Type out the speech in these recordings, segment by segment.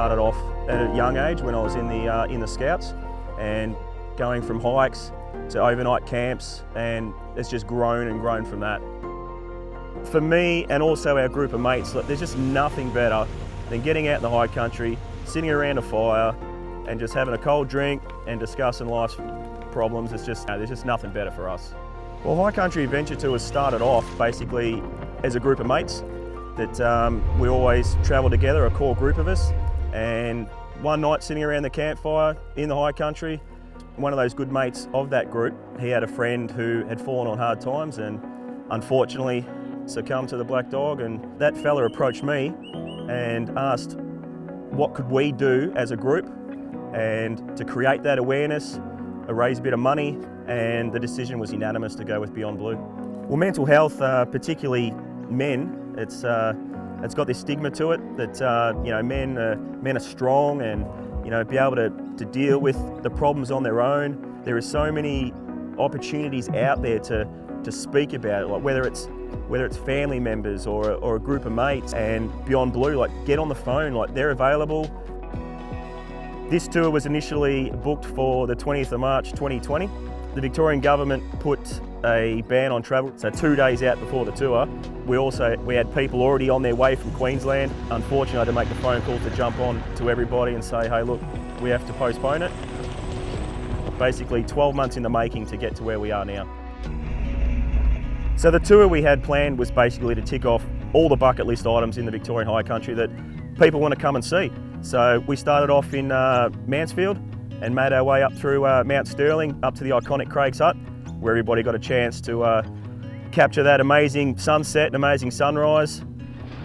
started off at a young age when I was in the Scouts, and going from hikes to overnight camps, and it's just grown and grown from that. For me and also our group of mates, there's just nothing better than getting out in the high country, sitting around a fire and just having a cold drink and discussing life's problems. There's just nothing better for us. Well, High Country Adventure Tours started off basically as a group of mates that we always travel together, a core group of us, and one night sitting around the campfire in the high country, one of those good mates of that group, he had a friend who had fallen on hard times and unfortunately succumbed to the black dog, and that fella approached me and asked what could we do as a group and to create that awareness, raise a bit of money, and the decision was unanimous to go with Beyond Blue. Well, mental health, particularly men, it's got this stigma to it that men are strong and be able to deal with the problems on their own. There are so many opportunities out there to speak about it, like whether it's family members or a group of mates, and Beyond Blue, get on the phone, they're available. This tour was initially booked for the 20th of March 2020. The Victorian government put a ban on travel, so 2 days out before the tour. We had people already on their way from Queensland. Unfortunately, I had to make the phone call to jump on to everybody and say, hey look, we have to postpone it. Basically 12 months in the making to get to where we are now. So the tour we had planned was basically to tick off all the bucket list items in the Victorian High Country that people want to come and see. So we started off in Mansfield and made our way up through Mount Stirling, up to the iconic Craig's Hut, where everybody got a chance to capture that amazing sunset and amazing sunrise,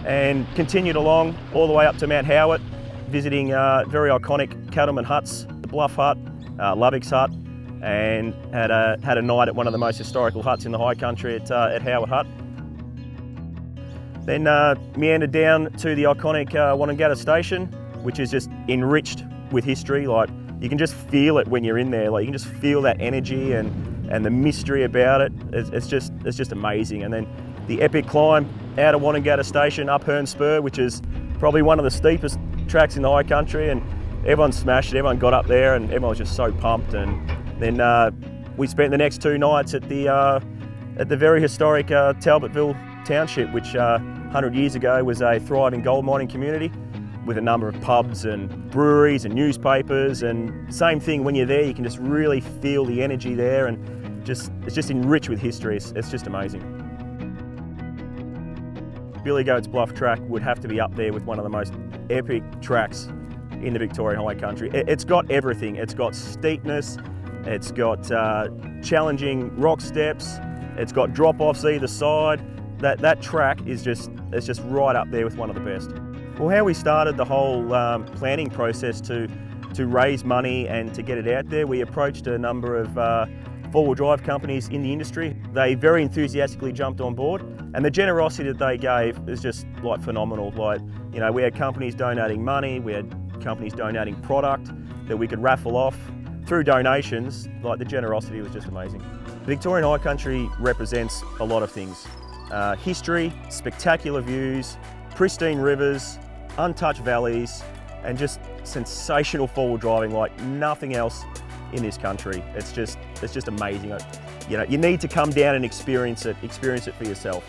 and continued along all the way up to Mount Howitt, visiting very iconic cattleman huts, the Bluff hut, Lovicks hut, and had a night at one of the most historical huts in the high country at Howitt Hut. Then meandered down to the iconic Wonnangatta Station, which is just enriched with history. You can just feel it when you're in there. You can just feel that energy and the mystery about it. It's just amazing. And then the epic climb out of Wonnangatta Station up Herne Spur, which is probably one of the steepest tracks in the high country, and everyone smashed it. Everyone got up there and everyone was just so pumped. And then we spent the next 2 nights at the very historic Talbotville township, which 100 years ago was a thriving gold mining community with a number of pubs and breweries and newspapers. And same thing, when you're there, you can just really feel the energy there, and it's just enriched with history. It's just amazing. Billy Goat's Bluff track would have to be up there with one of the most epic tracks in the Victorian High Country. It's got everything. It's got steepness, it's got challenging rock steps, it's got drop-offs either side. That track is just right up there with one of the best. Well, how we started the whole planning process to raise money and to get it out there, we approached a number of four-wheel drive companies in the industry. They very enthusiastically jumped on board, and the generosity that they gave is just phenomenal. We had companies donating money, we had companies donating product that we could raffle off. Through donations, the generosity was just amazing. The Victorian High Country represents a lot of things. History, spectacular views, pristine rivers, untouched valleys, and just sensational four-wheel driving like nothing else in this country. It's just amazing. You need to come down and experience it for yourself.